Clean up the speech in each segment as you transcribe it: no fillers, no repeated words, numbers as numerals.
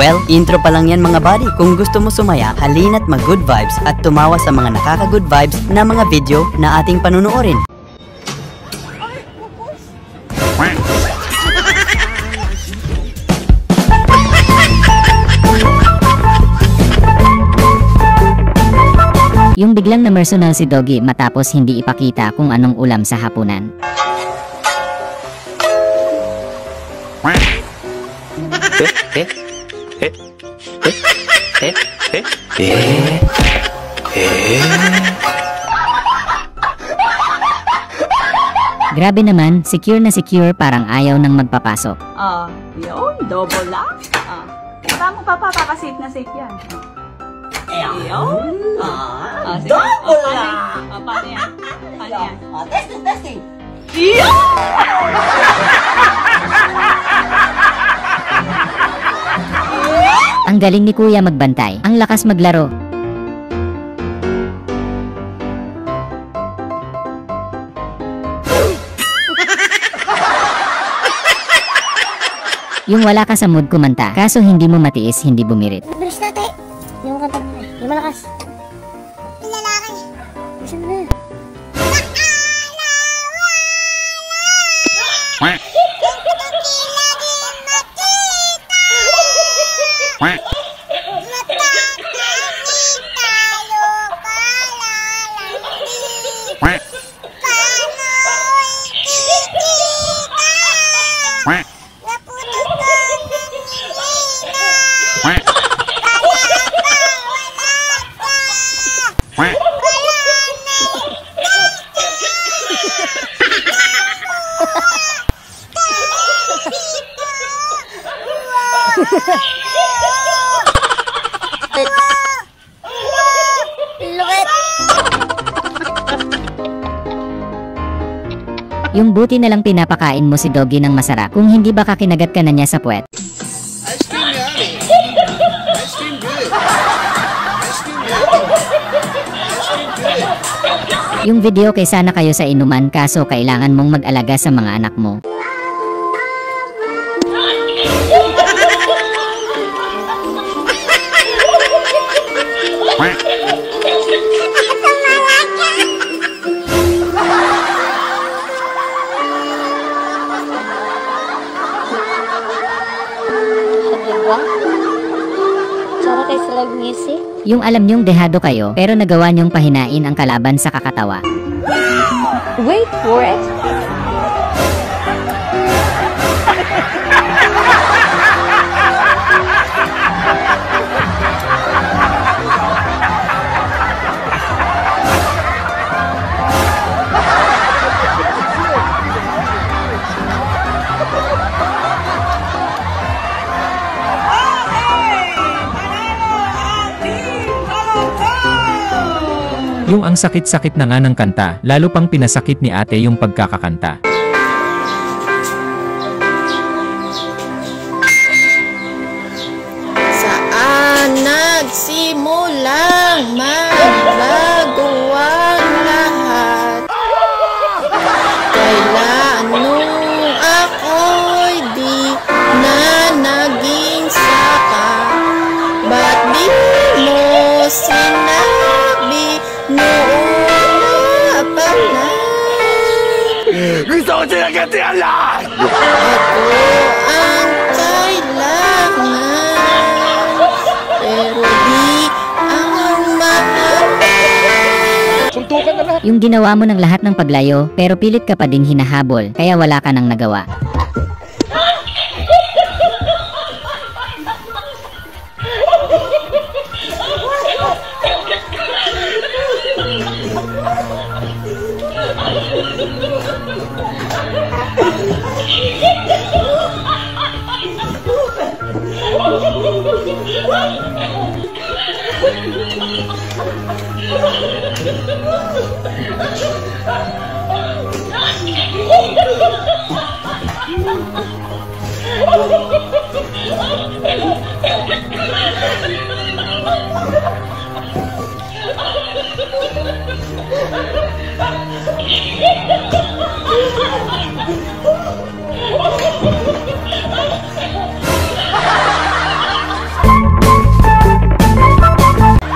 Well, intro pa lang yan mga buddy. Kung gusto mo sumaya, halina't mag-good vibes at tumawa sa mga nakaka-good vibes na mga video na ating panunuorin. Yung biglang namersonal si Doggy matapos hindi ipakita kung anong ulam sa hapunan. Grabe naman, secure na secure, parang ayaw nang magpapasok. Yun, double lock. Tama papapasafe na safe yan. Yun. Double lock. Paano yan? Paano yan? Testing. Yun! Ang galing ni Kuya magbantay, ang lakas maglaro. Yung wala ka sa mood kumanta, kaso hindi mo matiis, hindi bumirit. Bilis natin! Yung kanta mo na. Yung malakas. Lalaki. Bisa mo na. Yung buti na lang pinapakain mo si Doggy ng masarap, kung hindi baka kinagat ka na niya sa puwet. Ice cream yummy. Ice cream good. Ice cream yummy. Ice cream good. Yung video kay sana kayo sa inuman, kaso kailangan mong mag-alaga sa mga anak mo. Cara kayo sa live music? Yung alam nyong dehado kayo, pero nagawa nyong pahinain ang kalaban sa kakatawa. Wait for it. Yung ang sakit-sakit na nga ng kanta, lalo pang pinasakit ni ate yung pagkakakanta. Saan nagsimulang magbago ang lahat? Kailan nung ako'y di na naging sapat? Ba't di mo sinabi noon na pala? Gusto ko sinagatihan lahat! Ako ang kailangan, pero di ang mahal. Suntukan na lahat! Yung ginawa mo ng lahat ng paglayo, pero pilit ka pa ding hinahabol, kaya wala ka nang nagawa.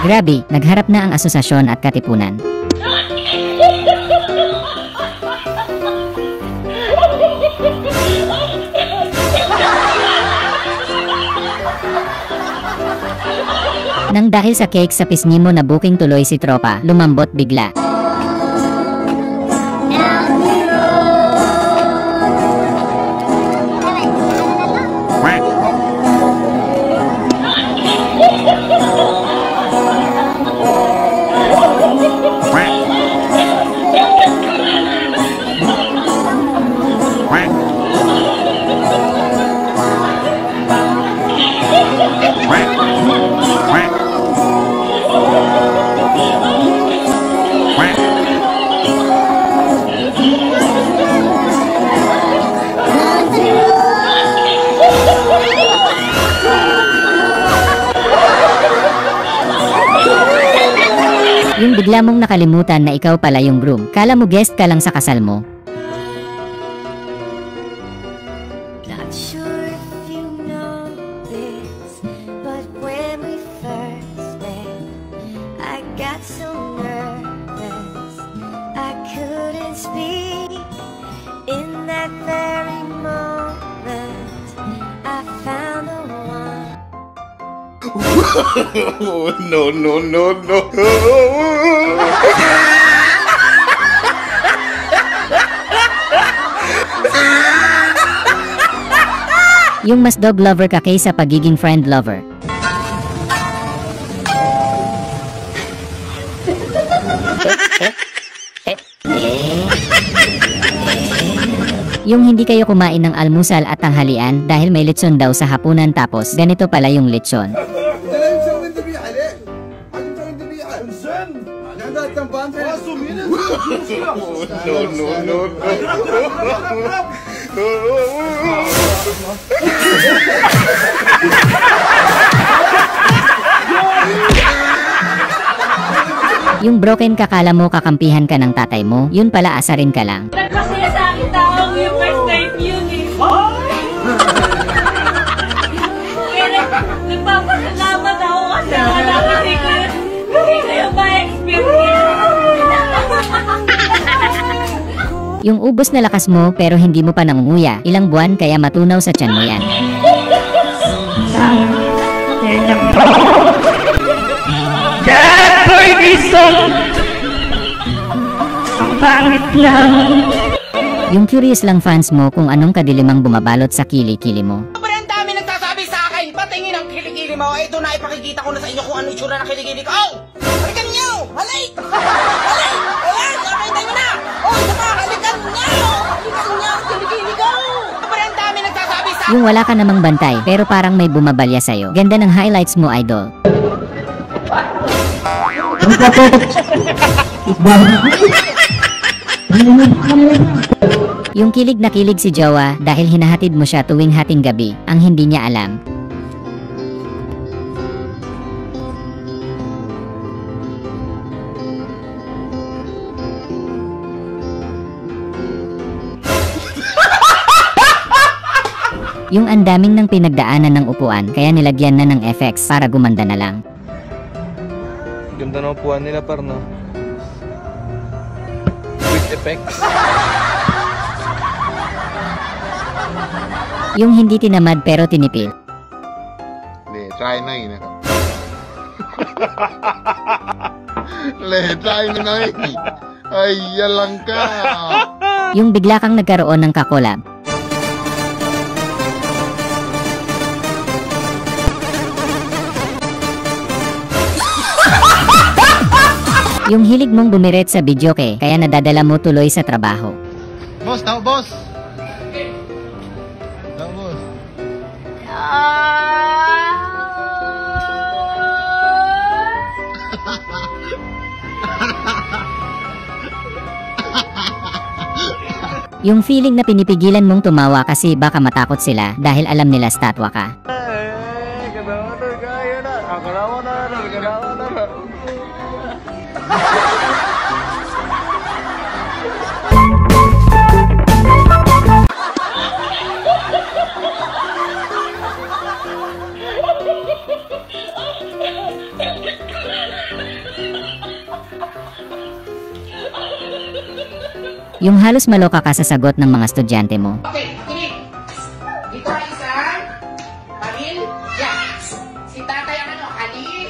Grabe, nagharap na ang asosasyon at katipunan. Nang dahil sa cake sa pisngi mo na booking tuloy si tropa, lumambot bigla. Yung bigla mong nakalimutan na ikaw pala yung groom. Kala mo guest ka lang sa kasal mo. Not sure if you know this, but when we first met, I got so nervous I couldn't speak. In that very moment, I found the one. No, no, no, no. Yung mas dog lover ka kaysa pagiging friend lover. Yung hindi kayo kumain ng almusal at tanghalian dahil may lechon daw sa hapunan tapos ganito pala yung lechon. No, no, no, no. Yung broken kakala mo kakampihan ka ng tatay mo, yun pala asarin ka lang. Nagpasaya sa akin tawag yung first night yun eh. Kaya nagpapasalamat ako kasi wala kasi ko yung ma-experience. Yung ubos na lakas mo pero hindi mo pa nangunguya, ilang buwan kaya matunaw sa tiyan mo yan. Yung curious lang fans mo kung anong kadilimang bumabalot sa kilikili mo. Sobrang dami nagsasabi sa akin, patingin ang kilikili mo. Ito na ipakikita ko na sa inyo kung ano itsura ng kilikili ko. Oh! Halikan nyo! Halik! Halik! Ayan! Nakita nyo na! Oh! Ito pa! Halikan nyo! Halikan nyo ang kilikili ko! Sobrang dami nagsasabi sa Yung wala ka namang bantay pero parang may bumabalya sa'yo. Ganda ng highlights mo, idol. Yung kilig na kilig si Jowa dahil hinahatid mo siya tuwing hating gabi, ang hindi niya alam. Yung andaming ng pinagdaanan ng upuan kaya nilagyan na ng FX para gumanda na lang. Ganda ng upuan nila par, no? With effects. Yung hindi tinamad pero tinipid. Le, try na yun. Le, try na yun. Ay, yalang ka. Yung bigla kang nagkaroon ng kakolab. Yung hilig mong bumiret sa videoke kaya nadadala mo tuloy sa trabaho. Boss, tao boss. Tao boss. Yung feeling na pinipigilan mong tumawa kasi baka matakot sila dahil alam nila statwa ka. Yung halos maloka ka sa sagot ng mga estudyante mo. Okay, kinig. Ito ay isang pamilya. Si tatay ang ano, Ali.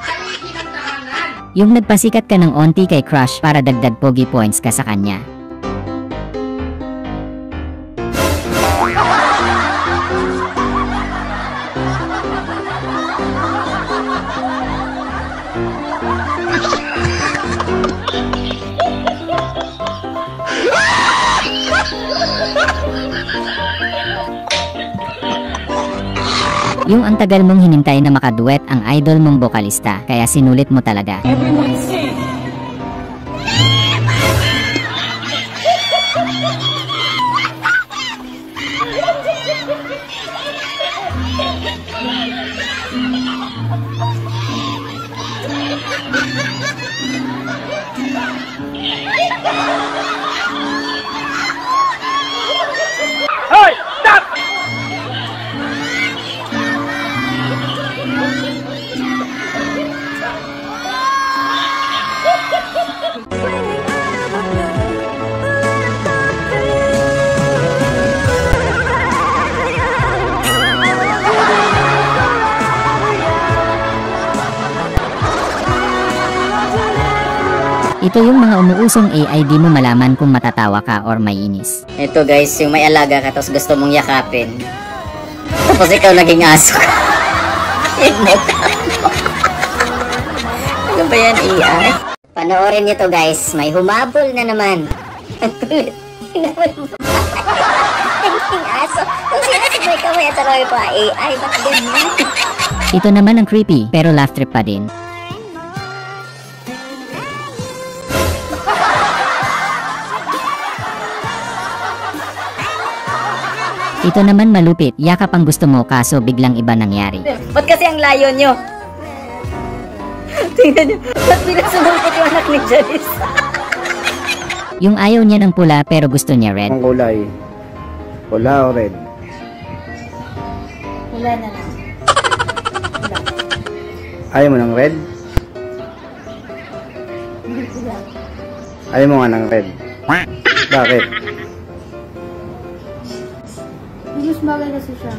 Haligi ng tahanan. Yung nagpasikat ka ng onti kay crush para dagdag pogi points ka sa kanya. Yung ang tagal mong hinintay na makaduet ang idol mong bokalista, kaya sinulit mo talaga. Ito yung mga umuusong AI, di mo malaman kung matatawa ka or may inis. Ito guys, yung may alaga ka tapos gusto mong yakapin. Tapos ikaw naging aso ka. Ano ba yan, AI? Panoorin niyo to guys, may humabol na naman. Ang kulit. Naging aso. Kung sinasabay ka mo yan, talaga pa AI, ba't ganyan? Ito naman ang creepy, pero laugh trip pa din. Ito naman malupit, yakap ang gusto mo kaso biglang iba nangyari. Ba't kasi ang layo nyo? Tingnan nyo, ba't pinasumulkit yung anak ni Janice? Yung ayaw niya ng pula pero gusto niya red. Ang kulay, pula o red? Wala na lang. Ayaw mo ng red? Ayaw mo nga ng red? Bakit? Mas bagay kasi siya.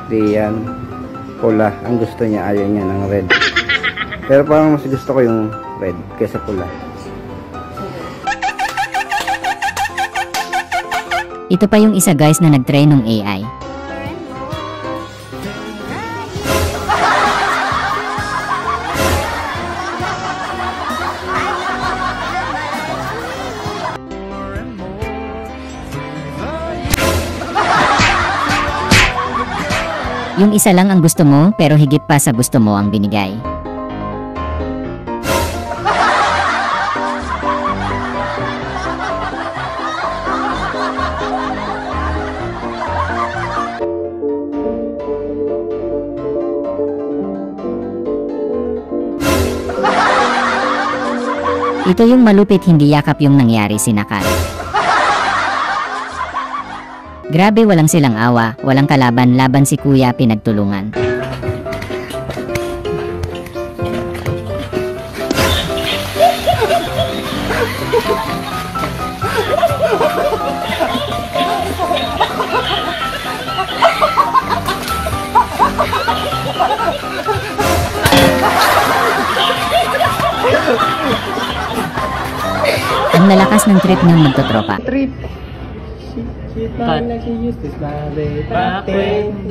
Di yan. Pula. Ang gusto niya, ayaw niya ng red. Pero parang mas gusto ko yung red kaysa pula. Ito pa yung isa guys na nag-try nung AI. Yung isa lang ang gusto mo, pero higit pa sa gusto mo ang binigay. Ito yung malupit, hindi yakap yung nangyari si Nakal. Grabe, walang silang awa, walang kalaban, laban si kuya, pinagtulungan. Ang lalakas ng trip ng magtotropa. She thought like she used to smile way back then,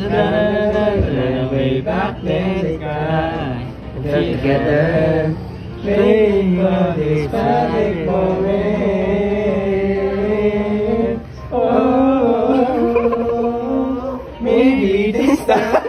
way back then, together, playing on this magic moment. Oh, maybe this time.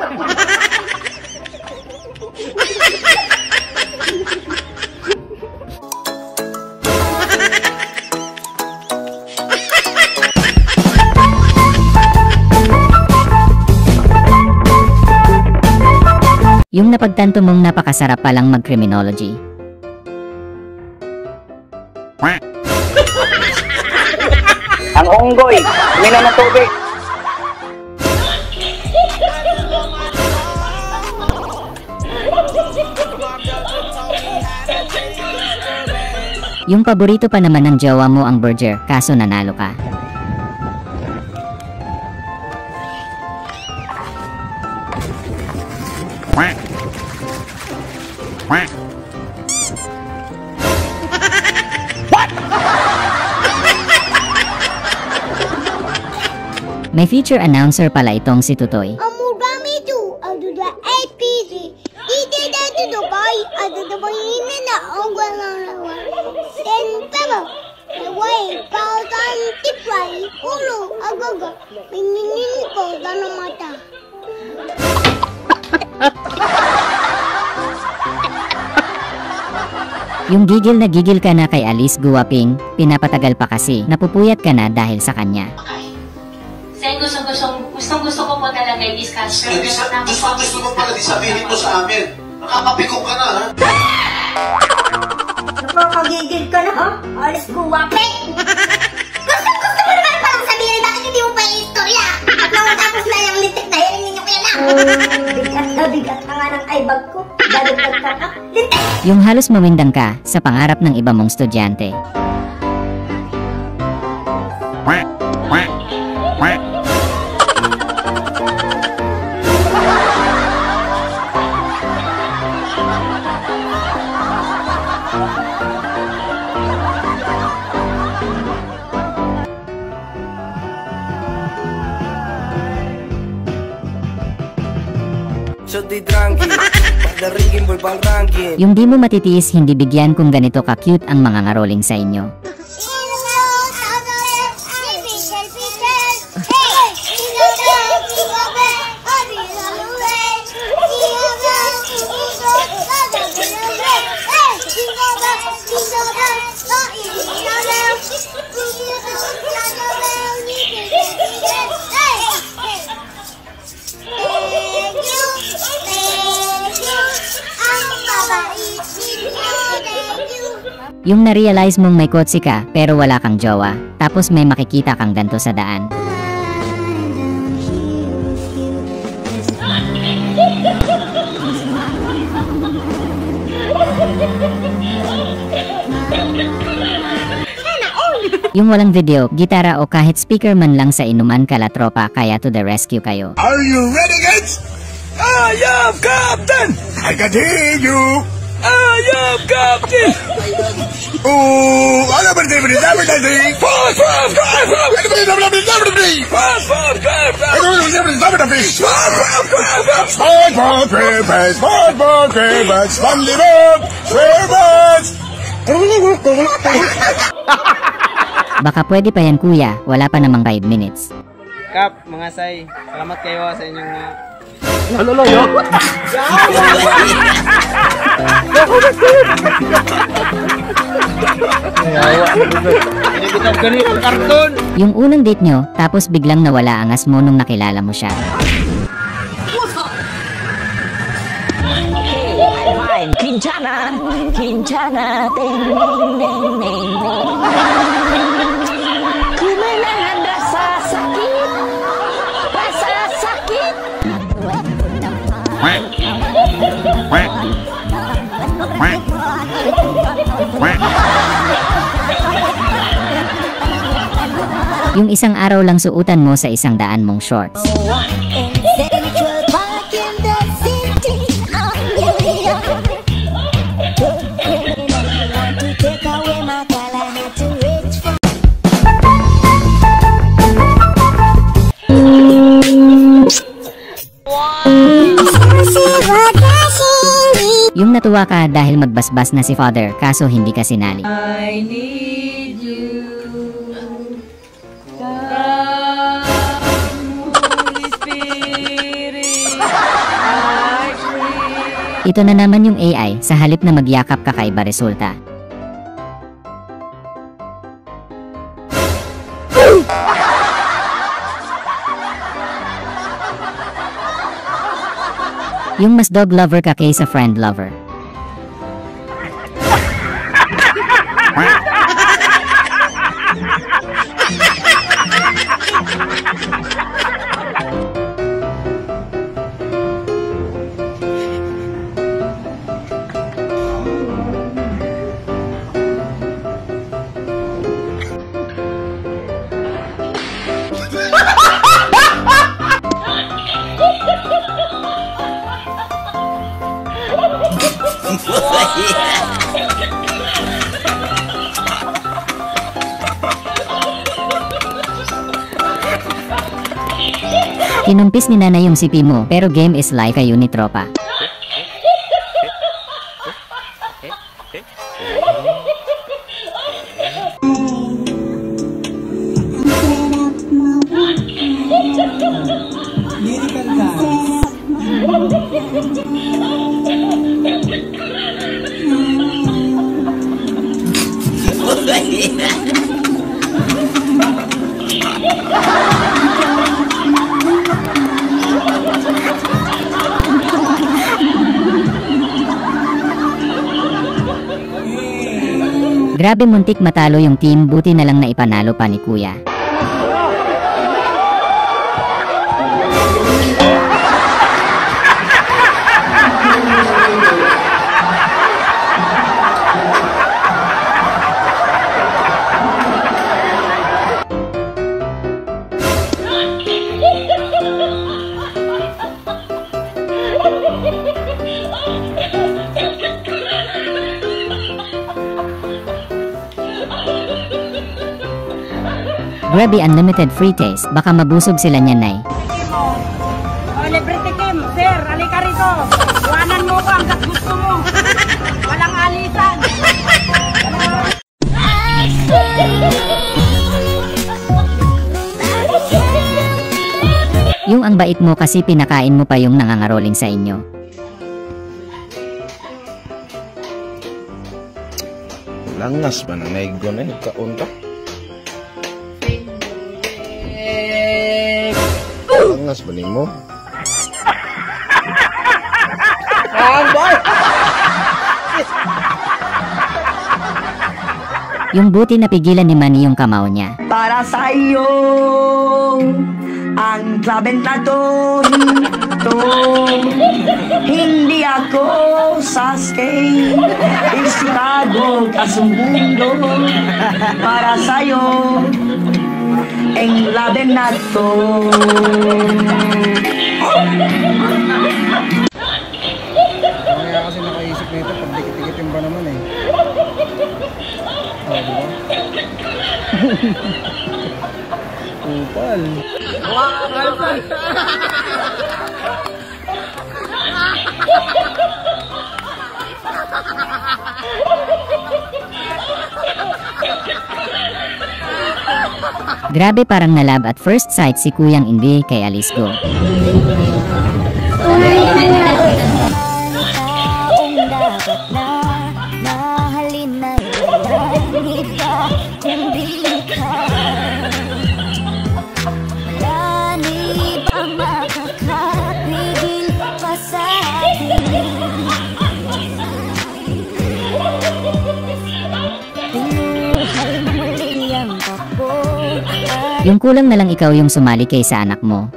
Yung napagtanto mong napakasarap palang mag-criminology. Ang unggoy, uminom ng tubig. Yung paborito pa naman ng jowa mo ang burger, kaso nanalo ka. May feature announcer pala itong si Tutoy. Amugami tu, adu da APD. Ite da tu Dubai, adu da bayina na ogwalang sen pebo. Away, pautan tipay, ulo, agaga. Pininin ko na mata. Yung gigil na gigil ka na kay Alice Guwaping, pinapatagal pa kasi, napupuyat ka na dahil sa kanya. Kasi gusto ko po talaga i-discuss. Gusto mo pala di sabihin mo sa amin. Nakakapikong ka na, ha? Nakakagigil ka na, ha? Alis Guwaping! Gusto mo naman palang sabihin bakit hindi mo pa yung istorya? At nang matapos na yung lintik na hiringin nyo kaya lang. Bigat ka nga ng aibag ko. Dalagdag ka ka. Lintik! Yung halos mawindang ka sa pangarap ng iba mong estudyante. Yung di mo matitiis hindi bigyan kung ganito ka-cute ang mga ngaroling sa inyo. Yung na-realize mong may kotse ka pero wala kang jowa, tapos may makikita kang ganto sa daan. Yung walang video, gitara o kahit speaker man lang sa inuman kala tropa kaya to the rescue kayo. Are you ready, kids? I am Captain! I can hear you! I am Captain! Oh, I am everything! Baka pwede pa yan kuya, wala pa namang 5 minutes. Kap, mga say, salamat kayo sa inyong Yung unang date nyo, tapos biglang nawala ang as mo nung nakilala mo siya. Kinchana, kinchana, ting, ting, ting, Kumalangan rasa sakit, rasa sakit. Yung isang araw lang suutan mo sa 100 mong shorts. Yung natuwa ka dahil magbasbas na si father kaso hindi ka sinali. I need you. Holy Spirit. Ito na naman yung AI, sa halip na magyakap kakaiba resulta. Yung mas dog lover ka kaysa friend lover. Kinumpis ni nanay yung sipi mo, pero game is life kayo ni tropa. Grabe, muntik matalo yung team, buti na lang na ipanalo pa ni kuya. Grabe, unlimited free taste. Baka mabusog sila niyan, nay. Oh, libre tikim, sir. Halika rito. Iwanan mo ko hanggat gusto mo. Walang alisan. Yung ang bait mo kasi pinakain mo pa yung nangangaroling sa inyo. Langas ba na naigo na yung kaunta? Langas ba ni mo? Yung buti napigilan ni Manny yung kamao niya. Para sa'yo ang klaben na to, hindi ako Sasuke, istado ka sa mundo. Para sa'yo ang klaben na to. Kaya kasi nakaisip nito, pag dikit-dikitin ba naman eh. Oh, diba? Upal. Grabe, parang nalab at first sight si Kuyang Indi kay Alice Go. Yung kulang na lang ikaw yung sumali kay sa anak mo.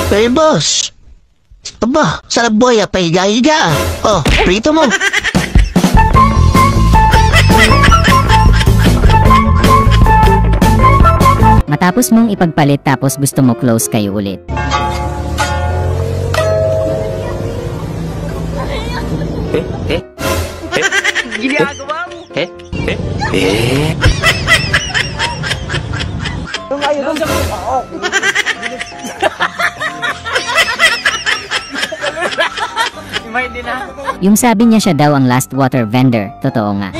Hey boss! Aba, sarap boy, pahiga-higa. Oh, prito mo. Matapos mong ipagpalit tapos gusto mo close kayo ulit. Ginagawa mo? Yung sabi niya siya daw ang last water vendor, totoo nga.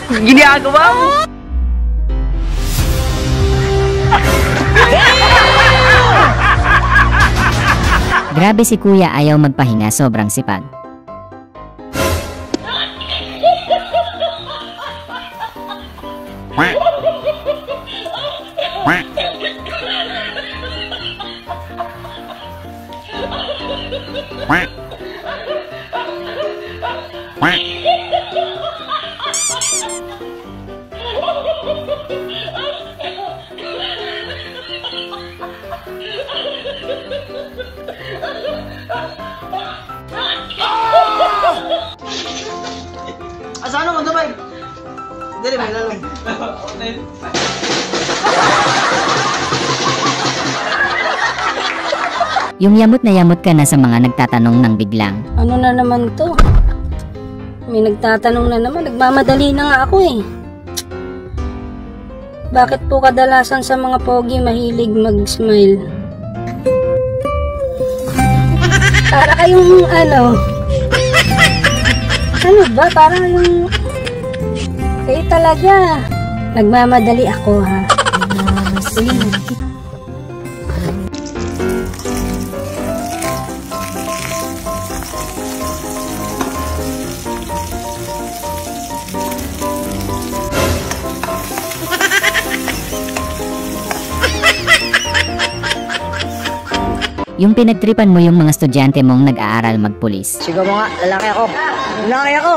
Ginagawa mo? Grabe si kuya, ayaw magpahinga, sobrang sipag. Asano mo sabay? Dili ba lalo? Yung yamot ka na sa mga nagtatanong ng biglang. Ano na naman to? May nagtatanong na naman. Nagmamadali na nga ako eh. Bakit po kadalasan sa mga pogi mahilig mag-smile? Para kayong ano ba? Parang yung kayo talaga. Nagmamadali ako ha. Yung pinagtripan mo yung mga estudyante mong nag-aaral magpulis. Sigaw mo nga, lalaki ako. Lalaki ako!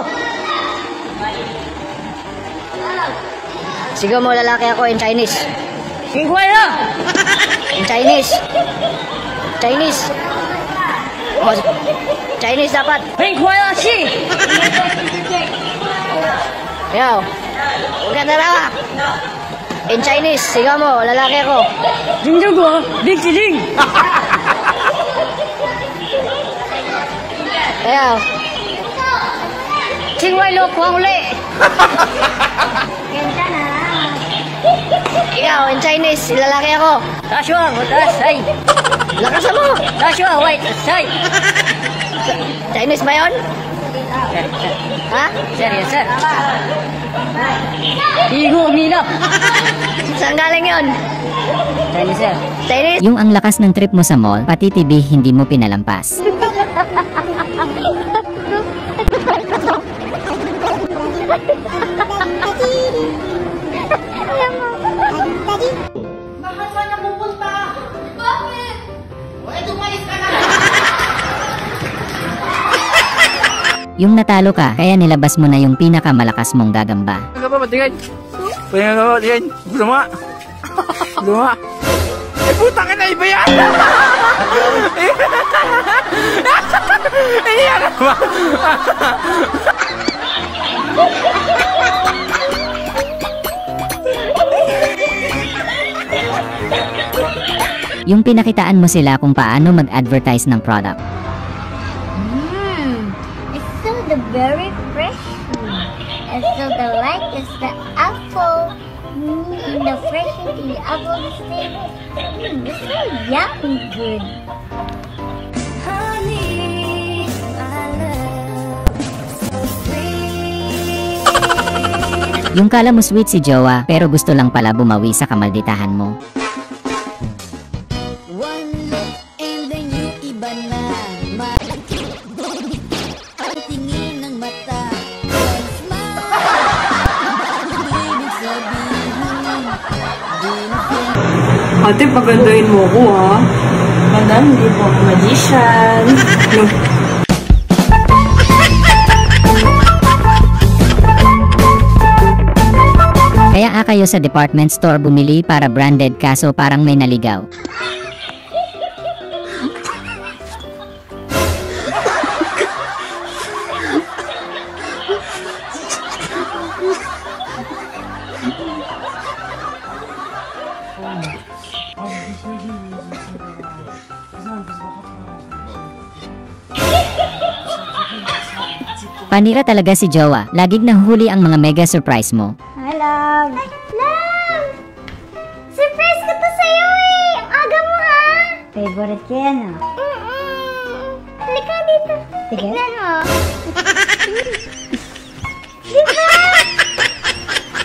Sigaw mo, lalaki ako in Chinese. Sigaw na! In Chinese. Chinese. Oh, Chinese dapat. Pingkwala si! Yo, huwag ka na lang. In Chinese, sigaw mo, lalaki ako. Jingjugo, Big Kiling! Ayan. Chingway lo kuang uli. Ikaw, in Chinese, lalaki ako. Tashuang, tasay. Lakasan mo. Tashuang, wait, tasay. Chinese ba yun? Ha? Serious, sir. Higo, umina. Saan galing yun? Chinese, sir. Chinese? Yung ang lakas ng trip mo sa mall, pati TV hindi mo pinalampas. Mahal, saan na pupunta? Bakit? O, eto malis ka na! Yung natalo ka, kaya nilabas mo na yung pinakamalakas mong gagamba. Ano ba, matingin? Pwede nga ba, tingin? Gusto mo nga? Gusto mo nga? Eh, putang ina, iba yan! Iyan ka ba? Yung pinakitaan mo sila kung paano mag-advertise ng product. It's still the very fresh food. It's still the light is the apple. The fresh in the apple is stable. It's so yummy good. Honey, my love, so sweet. Yung kala mo sweet si jowa, pero gusto lang pala bumawi sa kamalditahan mo. One look and then you iba na. Ang tingin ng mata. One smile. Ibig sabihin, Ate, pagandahin mo ko ha. Madam, hindi po ako magician. Kaya kayo sa department store bumili para branded kaso parang may naligaw. Panira talaga si jowa, laging nahuli ang mga mega surprise mo. Hi, love. Love! Surprise ko to sa'yo eh! Ang aga mo ha! Favorite ko yan ah. Halika dito. Tignan mo. Diba?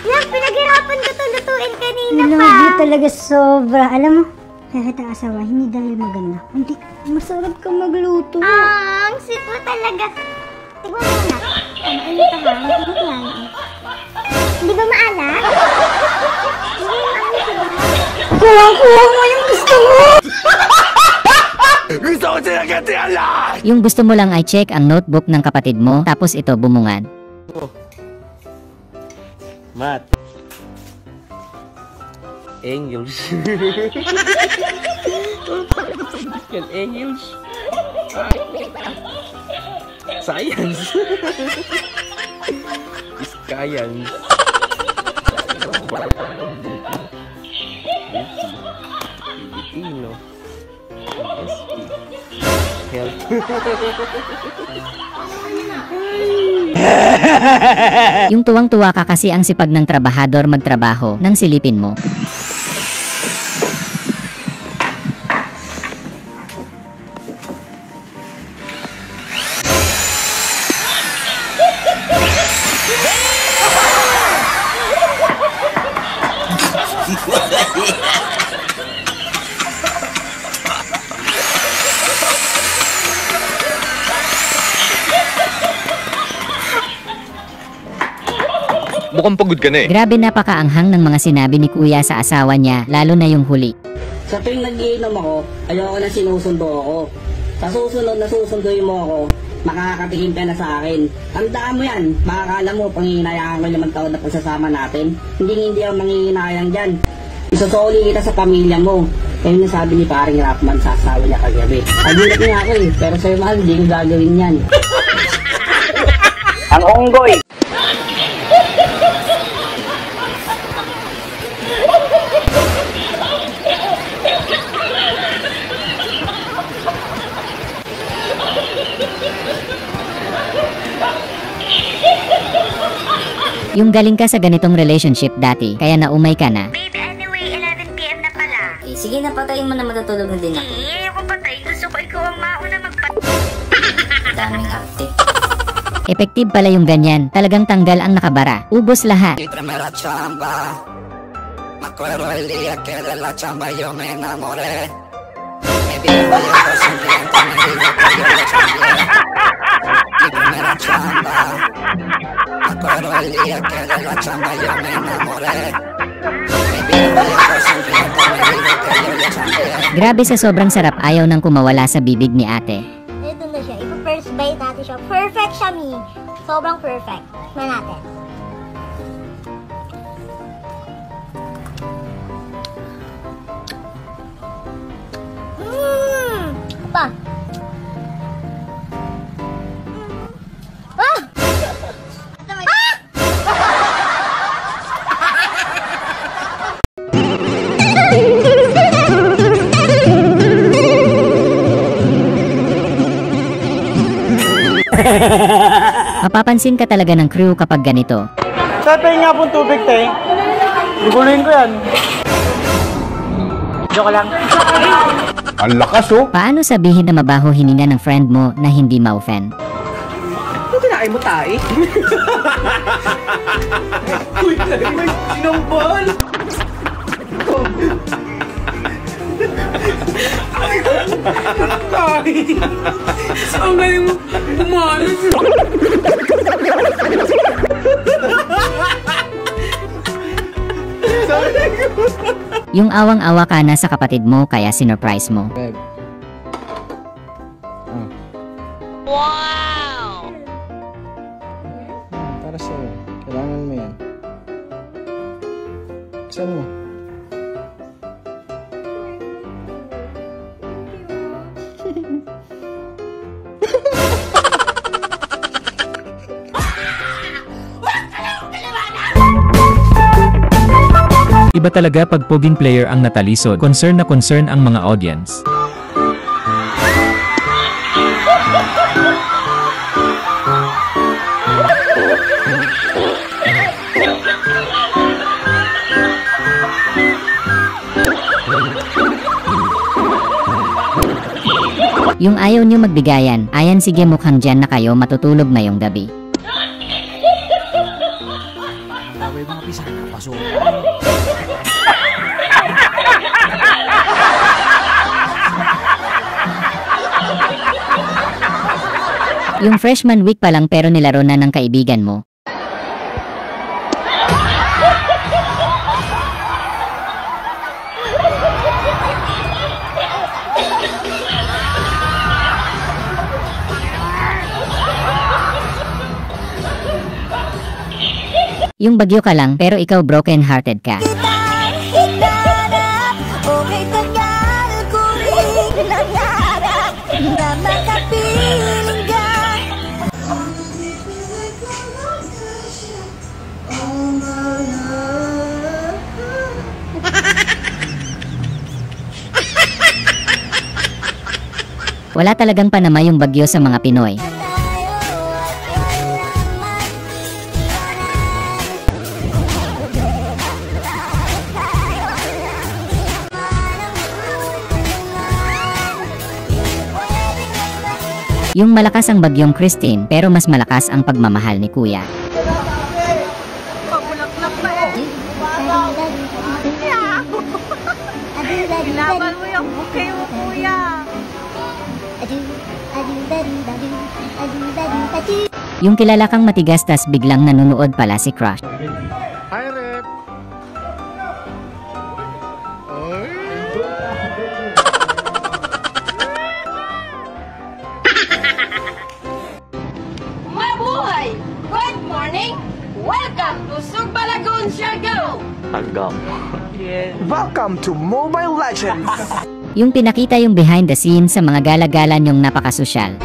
Love, pinaghirapan ko to lutuin kanina pa. Love you talaga sobra. Alam mo, Kaya kita asawa, hindi dahil maganda. Hindi, masarap ka magluto. Ang sweet mo talaga. Tignan mo na. Ano ito ha? Hindi yan. Hindi ba maalat? Kuha mo yung gusto mo! Gusto ko sila katiala! Yung gusto mo lang ay check ang notebook ng kapatid mo, tapos ito bumungad. Mat. English. English. Science. Science. Filipino. Health. Yung tuwang-tuwa ka kasi ang sipag ng trabahador magtrabaho nang silipin mo. Mukhang pagod ka na eh. Grabe, napakaanghang ng mga sinabi ni kuya sa asawa niya, lalo na yung huli. Sa tuwing nag-iinom ako, ayoko na sinusundo ako. Sa susunod na susunduin mo ako, makakatikim ka na sa akin. Tandaan mo yan, makakala mo, panghihinayaan ko 5 taon na pagsasama natin. Hindi ako manghihinayang dyan. Isusuli kita sa pamilya mo. Kaya yung sabi ni paring Rapman sa asawa niya kagabi. Agulat niya ako eh, pero sa'yo mahal, hindi ko gagawin yan. Ang unggoy! Yung galing ka sa ganitong relationship dati, kaya naumay ka na. Babe, anyway, 11 PM na pala. Eh, sige na, patayin mo na, matutulog na din ako. Ayoko patay. Gusto ko ikaw ang mauna Daming active. Effective pala yung ganyan, talagang tanggal ang nakabara. Ubos lahat. Primera chamba. Me acuerdo el día que de la chamba yo me enamoré. Me viejo yo sonriente me dijo que yo le cambié. Mi primera chamba. Me acuerdo el día que de la chamba yo me enamoré. Mi viejo yo sonriente me dijo que yo le cambié. Grabe, sa sobrang sarap, ayaw nang kumawala sa bibig ni ate. Ito na siya. Ipa-first bite natin siya. Perfect siya, Mi. Sobrang perfect. Na natin. Pa. Ah! Mapapansin ka talaga ng crew kapag ganito. Tatay nga pong tubig, tay. Guguluhin ko yan. Joke lang. Ang lakas oh. Paano sabihin na mabaho hininga ng friend mo na hindi ma-offend? Ito kinakain mo tayo. Uy, may sinambal. Ang galing mo umalis. Yung awang-awa ka na sa kapatid mo kaya sinurprise mo. Wow! Para sa'yo. Kailangan mo yan. Saan mo? Iba talaga pag poging player ang natalisod. Concern na concern ang mga audience. Yung ayaw nyo magbigayan, ayan sige, mukhang dyan na kayo matutulog ngayong gabi. May mga pisana, pasok. Yung freshman week pa lang pero nilaro na ng kaibigan mo. Yung bagyo ka lang pero ikaw broken hearted ka. Okay, tagal ko rin nangarap na makapiling ka. Wala talagang panama yung bagyo sa mga Pinoy. Yung malakas ang bagyong Christine pero mas malakas ang pagmamahal ni Kuya. Laban mo yung bouquet mo, Kuya. Yung kilala kang matigas tas biglang nanonood pala si Crush. Hi, Rep. Mabuhay! Good morning! Welcome to Sugba Lagoon, Siargao! Agam. Welcome to Mobile Legends! Yung pinakita yung behind the scenes sa mga gala-gala yung napakasosyal.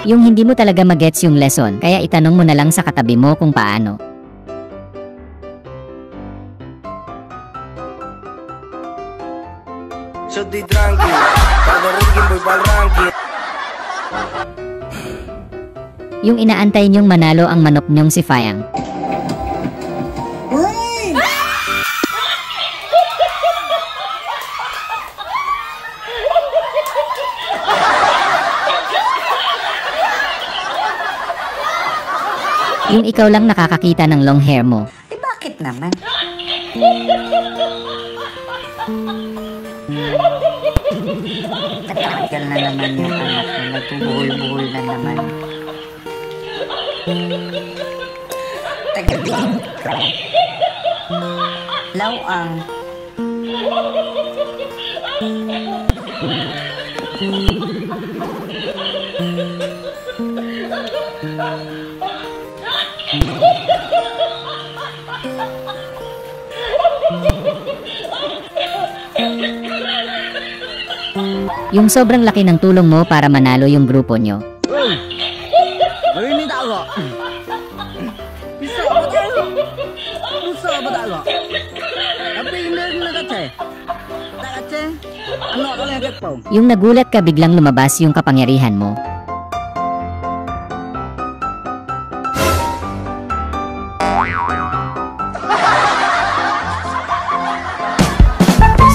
Yung hindi mo talaga magets yung lesson, kaya itanong mo na lang sa katabi mo kung paano. So di tranqui, kada ranking boy pal ranking. Yung inaantay niyong manalo ang manok niyong si Fayang. Yung ikaw lang nakakakita ng long hair mo. Eh bakit naman? Tatagal na naman yung anak ko. Nagpubuhol-buhol na naman. Tagal din. Lawang. Yung sobrang laki ng tulong mo para manalo yung grupo nyo. Marinig ako. Bisa ba tayo? Bisa ba tayo? Tapi hindi na katse. Katse? Ano ka lang po? Yung nagulat ka biglang lumabas yung kapangyarihan mo.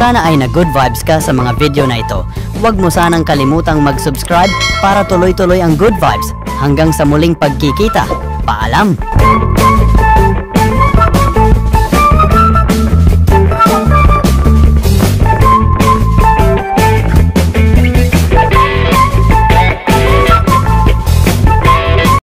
Sana ay na-good vibes ka sa mga video na ito. Huwag mo sanang kalimutang mag-subscribe para tuloy-tuloy ang good vibes. Hanggang sa muling pagkikita. Paalam!